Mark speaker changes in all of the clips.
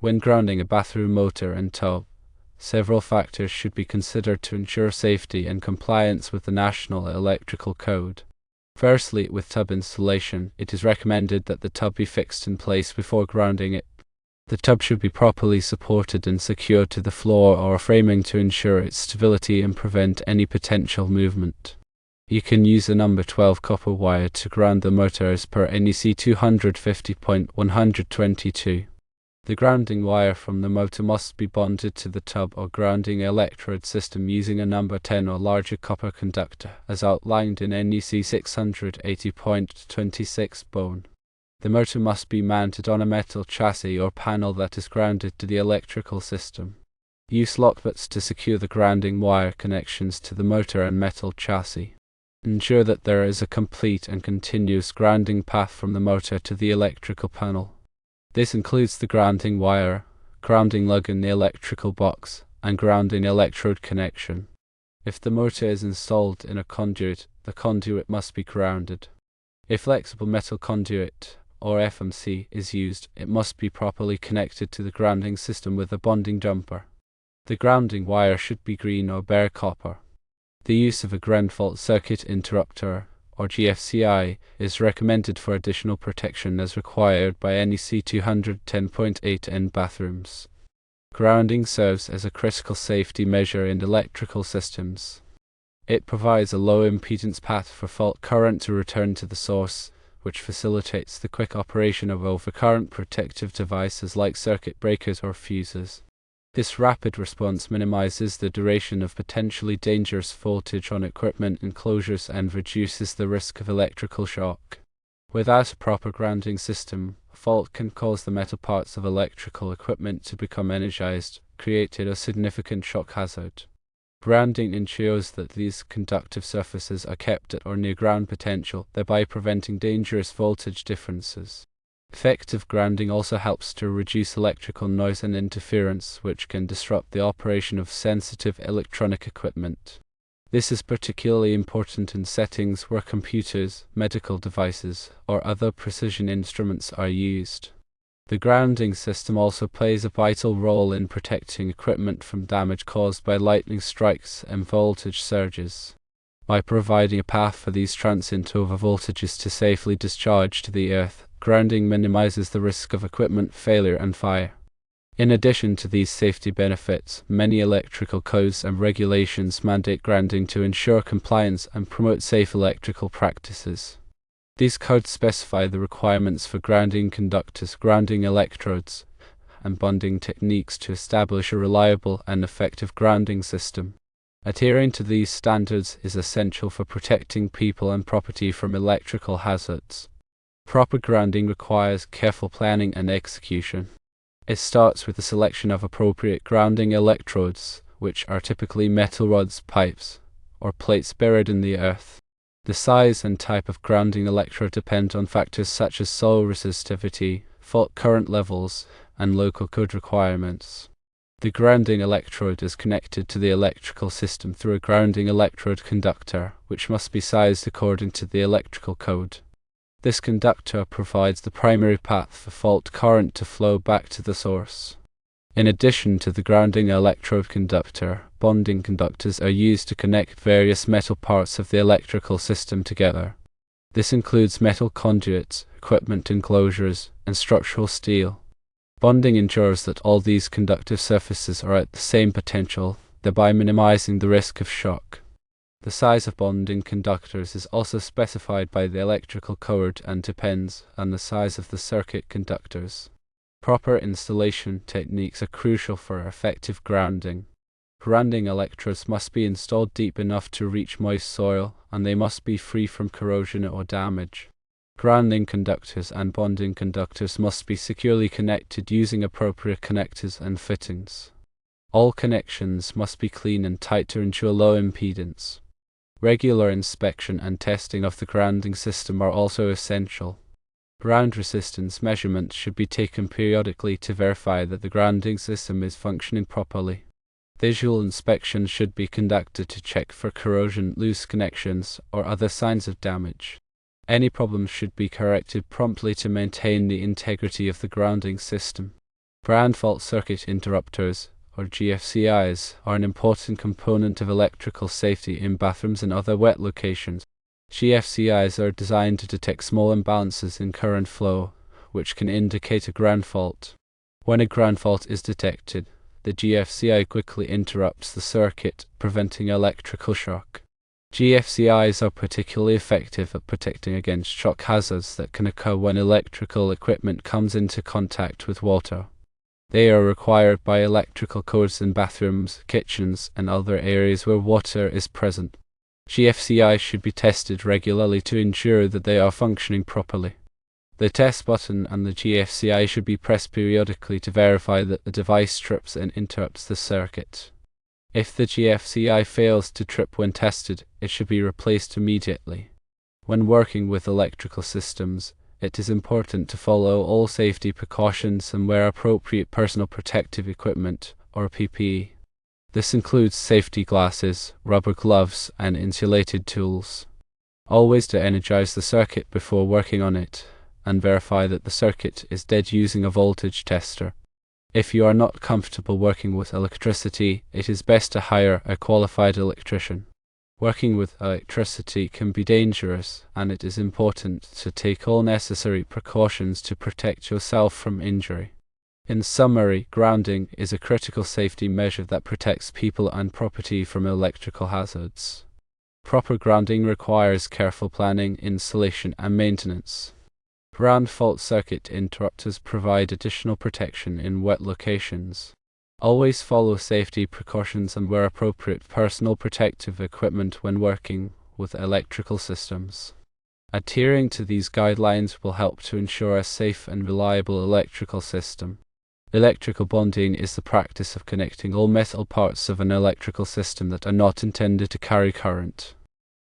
Speaker 1: When grounding a bathroom motor and tub, several factors should be considered to ensure safety and compliance with the National Electrical Code. Firstly, with tub installation, it is recommended that the tub be fixed in place before grounding it. The tub should be properly supported and secured to the floor or framing to ensure its stability and prevent any potential movement. You can use a number 12 copper wire to ground the motor as per NEC 250.122. The grounding wire from the motor must be bonded to the tub or grounding electrode system using a number 10 or larger copper conductor, as outlined in NEC 680.26 bone. The motor must be mounted on a metal chassis or panel that is grounded to the electrical system. Use lockbutts to secure the grounding wire connections to the motor and metal chassis. Ensure that there is a complete and continuous grounding path from the motor to the electrical panel. This includes the grounding wire, grounding lug in the electrical box, and grounding electrode connection. If the motor is installed in a conduit, the conduit must be grounded. If flexible metal conduit, or FMC, is used, it must be properly connected to the grounding system with a bonding jumper. The grounding wire should be green or bare copper. The use of a ground fault circuit interrupter, or GFCI, is recommended for additional protection as required by NEC 210.8 in bathrooms. Grounding serves as a critical safety measure in electrical systems. It provides a low impedance path for fault current to return to the source, which facilitates the quick operation of overcurrent protective devices like circuit breakers or fuses. This rapid response minimizes the duration of potentially dangerous voltage on equipment enclosures and reduces the risk of electrical shock. Without a proper grounding system, a fault can cause the metal parts of electrical equipment to become energized, creating a significant shock hazard. Grounding ensures that these conductive surfaces are kept at or near ground potential, thereby preventing dangerous voltage differences. Effective grounding also helps to reduce electrical noise and interference, which can disrupt the operation of sensitive electronic equipment. This is particularly important in settings where computers, medical devices, or other precision instruments are used. The grounding system also plays a vital role in protecting equipment from damage caused by lightning strikes and voltage surges. By providing a path for these transient overvoltages to safely discharge to the earth, grounding minimizes the risk of equipment failure and fire. In addition to these safety benefits, many electrical codes and regulations mandate grounding to ensure compliance and promote safe electrical practices. These codes specify the requirements for grounding conductors, grounding electrodes, and bonding techniques to establish a reliable and effective grounding system. Adhering to these standards is essential for protecting people and property from electrical hazards. Proper grounding requires careful planning and execution. It starts with the selection of appropriate grounding electrodes, which are typically metal rods, pipes, or plates buried in the earth. The size and type of grounding electrode depend on factors such as soil resistivity, fault current levels, and local code requirements. The grounding electrode is connected to the electrical system through a grounding electrode conductor, which must be sized according to the electrical code. This conductor provides the primary path for fault current to flow back to the source. In addition to the grounding electrode conductor, bonding conductors are used to connect various metal parts of the electrical system together. This includes metal conduits, equipment enclosures, and structural steel. Bonding ensures that all these conductive surfaces are at the same potential, thereby minimizing the risk of shock. The size of bonding conductors is also specified by the electrical code and depends on the size of the circuit conductors. Proper installation techniques are crucial for effective grounding. Grounding electrodes must be installed deep enough to reach moist soil, and they must be free from corrosion or damage. Grounding conductors and bonding conductors must be securely connected using appropriate connectors and fittings. All connections must be clean and tight to ensure low impedance. Regular inspection and testing of the grounding system are also essential. Ground resistance measurements should be taken periodically to verify that the grounding system is functioning properly. Visual inspection should be conducted to check for corrosion, loose connections, or other signs of damage. Any problems should be corrected promptly to maintain the integrity of the grounding system. Ground fault circuit interrupters, or GFCIs, are an important component of electrical safety in bathrooms and other wet locations. GFCIs are designed to detect small imbalances in current flow, which can indicate a ground fault. When a ground fault is detected, the GFCI quickly interrupts the circuit, preventing electrical shock. GFCIs are particularly effective at protecting against shock hazards that can occur when electrical equipment comes into contact with water. They are required by electrical codes in bathrooms, kitchens, and other areas where water is present. GFCIs should be tested regularly to ensure that they are functioning properly. The test button and the GFCI should be pressed periodically to verify that the device trips and interrupts the circuit. If the GFCI fails to trip when tested, it should be replaced immediately. When working with electrical systems, it is important to follow all safety precautions and wear appropriate personal protective equipment, or PPE. This includes safety glasses, rubber gloves, and insulated tools. Always de-energize the circuit before working on it, and verify that the circuit is dead using a voltage tester. If you are not comfortable working with electricity, it is best to hire a qualified electrician. Working with electricity can be dangerous, and it is important to take all necessary precautions to protect yourself from injury. In summary, grounding is a critical safety measure that protects people and property from electrical hazards. Proper grounding requires careful planning, installation, and maintenance. Ground fault circuit interrupters provide additional protection in wet locations. Always follow safety precautions and wear appropriate personal protective equipment when working with electrical systems. Adhering to these guidelines will help to ensure a safe and reliable electrical system. Electrical bonding is the practice of connecting all metal parts of an electrical system that are not intended to carry current.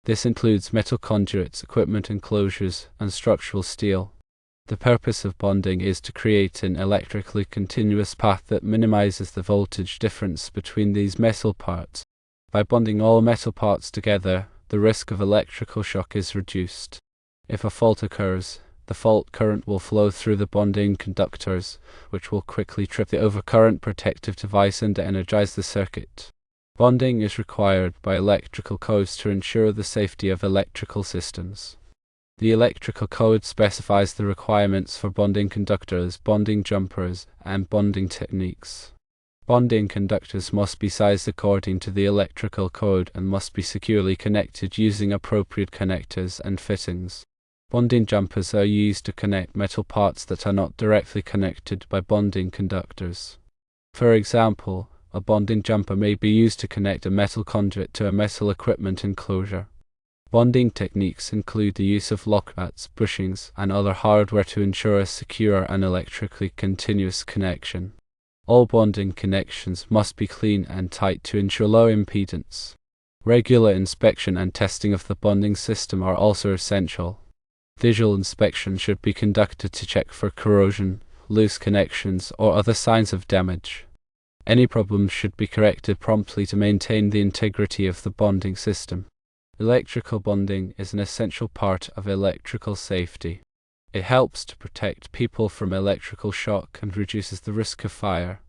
Speaker 1: This includes metal conduits, equipment enclosures, and structural steel. The purpose of bonding is to create an electrically continuous path that minimizes the voltage difference between these metal parts. By bonding all metal parts together, the risk of electrical shock is reduced. If a fault occurs, the fault current will flow through the bonding conductors, which will quickly trip the overcurrent protective device and energize the circuit. Bonding is required by electrical codes to ensure the safety of electrical systems. The electrical code specifies the requirements for bonding conductors, bonding jumpers, and bonding techniques. Bonding conductors must be sized according to the electrical code and must be securely connected using appropriate connectors and fittings. Bonding jumpers are used to connect metal parts that are not directly connected by bonding conductors. For example, a bonding jumper may be used to connect a metal conduit to a metal equipment enclosure. Bonding techniques include the use of lock nuts, bushings, and other hardware to ensure a secure and electrically continuous connection. All bonding connections must be clean and tight to ensure low impedance. Regular inspection and testing of the bonding system are also essential. Visual inspection should be conducted to check for corrosion, loose connections, or other signs of damage. Any problems should be corrected promptly to maintain the integrity of the bonding system. Electrical bonding is an essential part of electrical safety. It helps to protect people from electrical shock and reduces the risk of fire.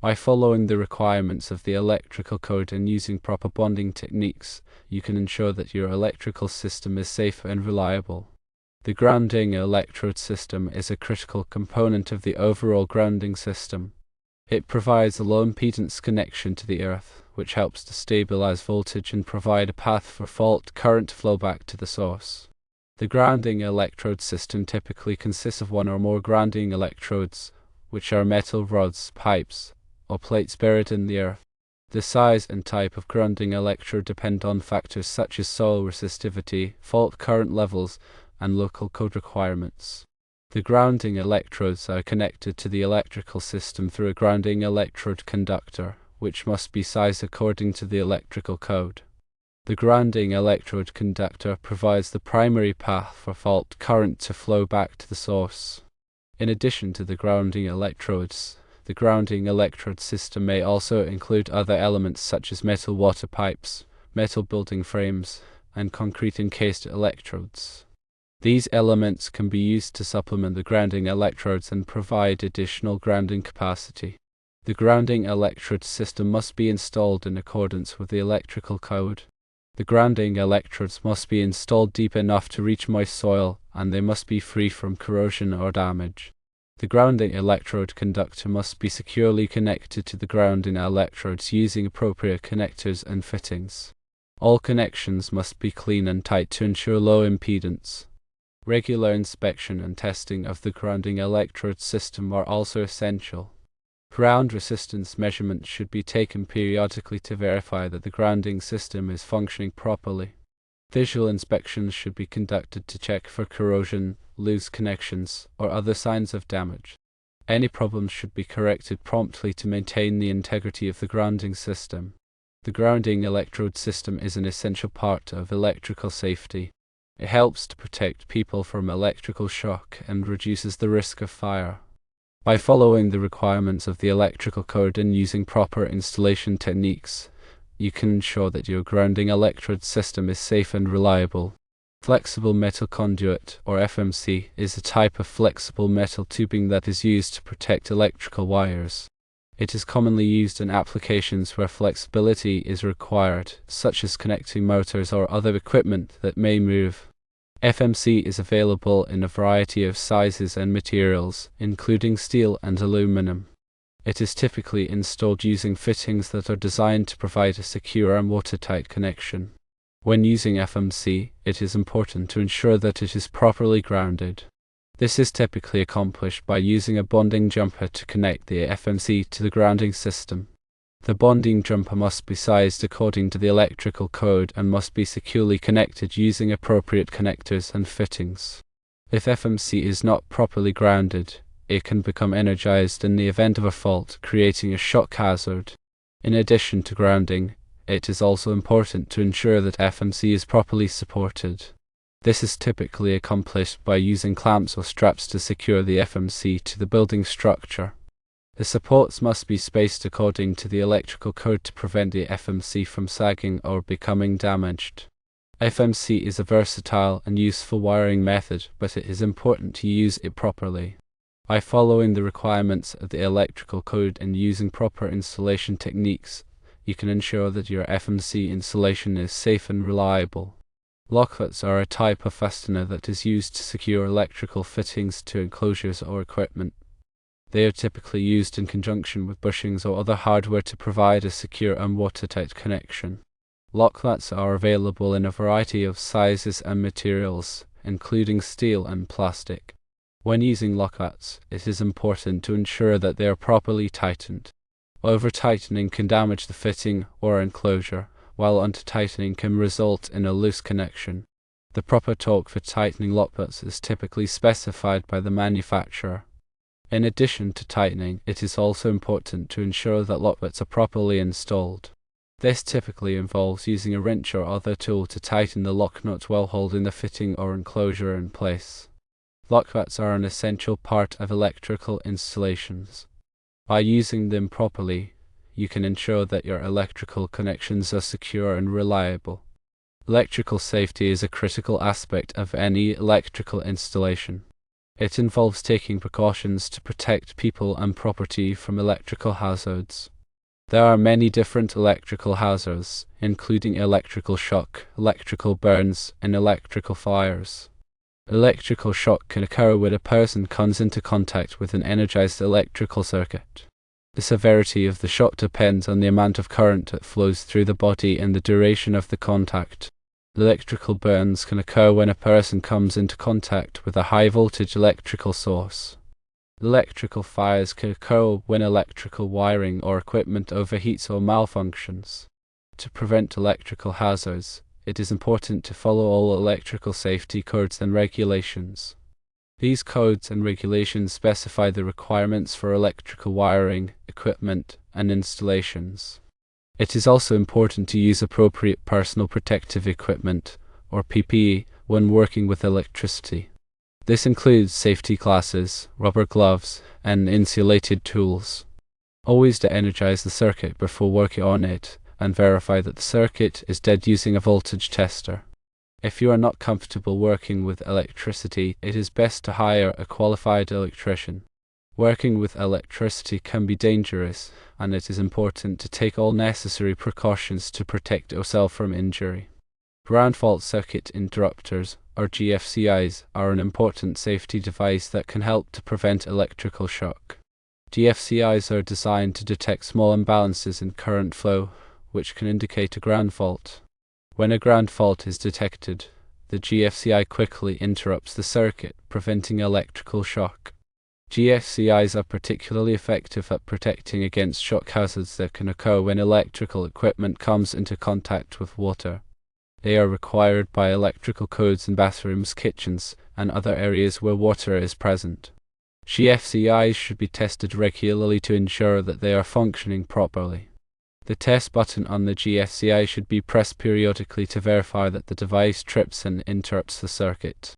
Speaker 1: By following the requirements of the electrical code and using proper bonding techniques, you can ensure that your electrical system is safe and reliable. The grounding electrode system is a critical component of the overall grounding system. It provides a low impedance connection to the earth, which helps to stabilize voltage and provide a path for fault current to flow back to the source. The grounding electrode system typically consists of one or more grounding electrodes, which are metal rods, pipes, or plates buried in the earth. The size and type of grounding electrode depend on factors such as soil resistivity, fault current levels, and local code requirements. The grounding electrodes are connected to the electrical system through a grounding electrode conductor, which must be sized according to the electrical code. The grounding electrode conductor provides the primary path for fault current to flow back to the source. In addition to the grounding electrodes, the grounding electrode system may also include other elements such as metal water pipes, metal building frames, and concrete encased electrodes. These elements can be used to supplement the grounding electrodes and provide additional grounding capacity. The grounding electrode system must be installed in accordance with the electrical code. The grounding electrodes must be installed deep enough to reach moist soil, and they must be free from corrosion or damage. The grounding electrode conductor must be securely connected to the grounding electrodes using appropriate connectors and fittings. All connections must be clean and tight to ensure low impedance. Regular inspection and testing of the grounding electrode system are also essential. Ground resistance measurements should be taken periodically to verify that the grounding system is functioning properly. Visual inspections should be conducted to check for corrosion, loose connections, or other signs of damage. Any problems should be corrected promptly to maintain the integrity of the grounding system. The grounding electrode system is an essential part of electrical safety. It helps to protect people from electrical shock and reduces the risk of fire. By following the requirements of the electrical code and using proper installation techniques, you can ensure that your grounding electrode system is safe and reliable. Flexible metal conduit, or FMC, is a type of flexible metal tubing that is used to protect electrical wires. It is commonly used in applications where flexibility is required, such as connecting motors or other equipment that may move. FMC is available in a variety of sizes and materials, including steel and aluminum. It is typically installed using fittings that are designed to provide a secure and watertight connection. When using FMC, it is important to ensure that it is properly grounded. This is typically accomplished by using a bonding jumper to connect the FMC to the grounding system. The bonding jumper must be sized according to the electrical code and must be securely connected using appropriate connectors and fittings. If FMC is not properly grounded, it can become energized in the event of a fault, creating a shock hazard. In addition to grounding, it is also important to ensure that FMC is properly supported. This is typically accomplished by using clamps or straps to secure the FMC to the building structure. The supports must be spaced according to the electrical code to prevent the FMC from sagging or becoming damaged. FMC is a versatile and useful wiring method, but it is important to use it properly. By following the requirements of the electrical code and using proper installation techniques, you can ensure that your FMC installation is safe and reliable. Locknuts are a type of fastener that is used to secure electrical fittings to enclosures or equipment. They are typically used in conjunction with bushings or other hardware to provide a secure and watertight connection. Locknuts are available in a variety of sizes and materials, including steel and plastic. When using locknuts, it is important to ensure that they are properly tightened. Over-tightening can damage the fitting or enclosure, while under-tightening can result in a loose connection. The proper torque for tightening locknuts is typically specified by the manufacturer. In addition to tightening, it is also important to ensure that locknuts are properly installed. This typically involves using a wrench or other tool to tighten the locknut while holding the fitting or enclosure in place. Locknuts are an essential part of electrical installations. By using them properly, you can ensure that your electrical connections are secure and reliable. Electrical safety is a critical aspect of any electrical installation. It involves taking precautions to protect people and property from electrical hazards. There are many different electrical hazards, including electrical shock, electrical burns, and electrical fires. Electrical shock can occur when a person comes into contact with an energized electrical circuit. The severity of the shock depends on the amount of current that flows through the body and the duration of the contact. Electrical burns can occur when a person comes into contact with a high-voltage electrical source. Electrical fires can occur when electrical wiring or equipment overheats or malfunctions. To prevent electrical hazards, it is important to follow all electrical safety codes and regulations. These codes and regulations specify the requirements for electrical wiring, equipment, and installations. It is also important to use appropriate personal protective equipment, or PPE, when working with electricity. This includes safety glasses, rubber gloves, and insulated tools. Always de-energize the circuit before working on it, and verify that the circuit is dead using a voltage tester. If you are not comfortable working with electricity, it is best to hire a qualified electrician. Working with electricity can be dangerous, and it is important to take all necessary precautions to protect yourself from injury. Ground fault circuit interrupters, or GFCIs, are an important safety device that can help to prevent electrical shock. GFCIs are designed to detect small imbalances in current flow, which can indicate a ground fault. When a ground fault is detected, the GFCI quickly interrupts the circuit, preventing electrical shock. GFCIs are particularly effective at protecting against shock hazards that can occur when electrical equipment comes into contact with water. They are required by electrical codes in bathrooms, kitchens, and other areas where water is present. GFCIs should be tested regularly to ensure that they are functioning properly. The test button on the GFCI should be pressed periodically to verify that the device trips and interrupts the circuit.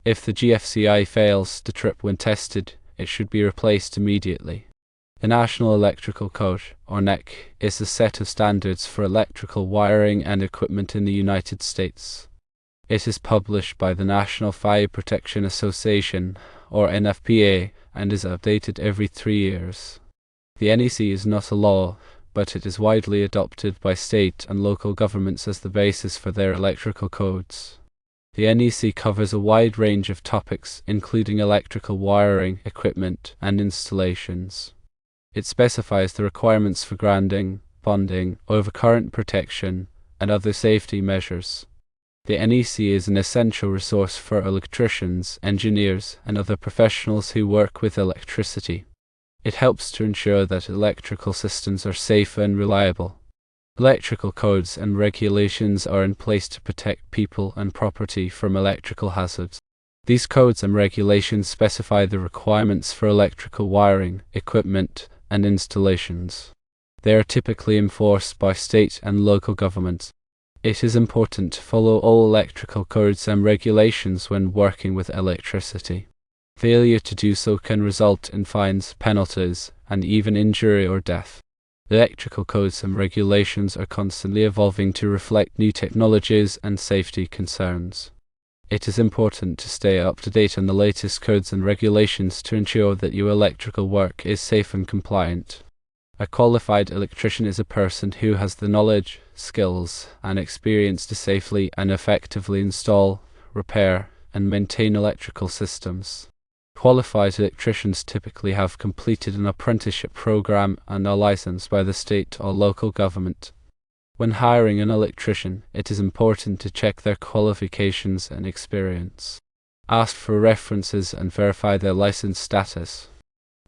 Speaker 1: If the GFCI fails to trip when tested, it should be replaced immediately. The National Electrical Code, or NEC, is a set of standards for electrical wiring and equipment in the United States. It is published by the National Fire Protection Association, or NFPA, and is updated every 3 years. The NEC is not a law, but it is widely adopted by state and local governments as the basis for their electrical codes. The NEC covers a wide range of topics, including electrical wiring, equipment, and installations. It specifies the requirements for grounding, bonding, overcurrent protection, and other safety measures. The NEC is an essential resource for electricians, engineers, and other professionals who work with electricity. It helps to ensure that electrical systems are safe and reliable. Electrical codes and regulations are in place to protect people and property from electrical hazards. These codes and regulations specify the requirements for electrical wiring, equipment, and installations. They are typically enforced by state and local governments. It is important to follow all electrical codes and regulations when working with electricity. Failure to do so can result in fines, penalties, and even injury or death. Electrical codes and regulations are constantly evolving to reflect new technologies and safety concerns. It is important to stay up to date on the latest codes and regulations to ensure that your electrical work is safe and compliant. A qualified electrician is a person who has the knowledge, skills, and experience to safely and effectively install, repair, and maintain electrical systems. Qualified electricians typically have completed an apprenticeship program and are licensed by the state or local government. When hiring an electrician, it is important to check their qualifications and experience. Ask for references and verify their license status.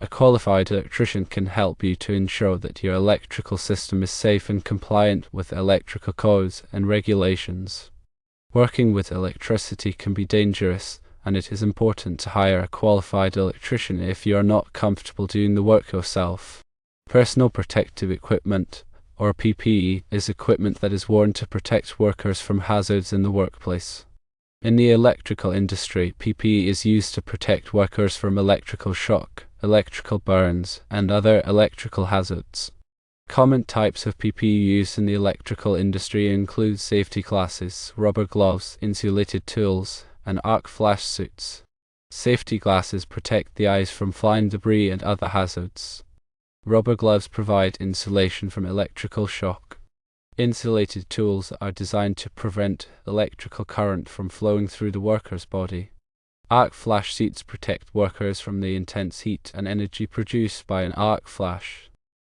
Speaker 1: A qualified electrician can help you to ensure that your electrical system is safe and compliant with electrical codes and regulations. Working with electricity can be dangerous, and it is important to hire a qualified electrician if you are not comfortable doing the work yourself. Personal protective equipment, or PPE, is equipment that is worn to protect workers from hazards in the workplace. In the electrical industry, PPE is used to protect workers from electrical shock, electrical burns, and other electrical hazards. Common types of PPE used in the electrical industry include safety glasses, rubber gloves, insulated tools, and arc flash suits. Safety glasses protect the eyes from flying debris and other hazards. Rubber gloves provide insulation from electrical shock. Insulated tools are designed to prevent electrical current from flowing through the worker's body. Arc flash suits protect workers from the intense heat and energy produced by an arc flash.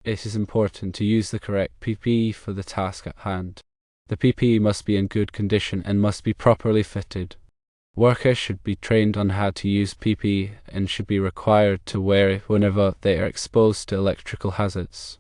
Speaker 1: It is important to use the correct PPE for the task at hand. The PPE must be in good condition and must be properly fitted. Workers should be trained on how to use PPE and should be required to wear it whenever they are exposed to electrical hazards.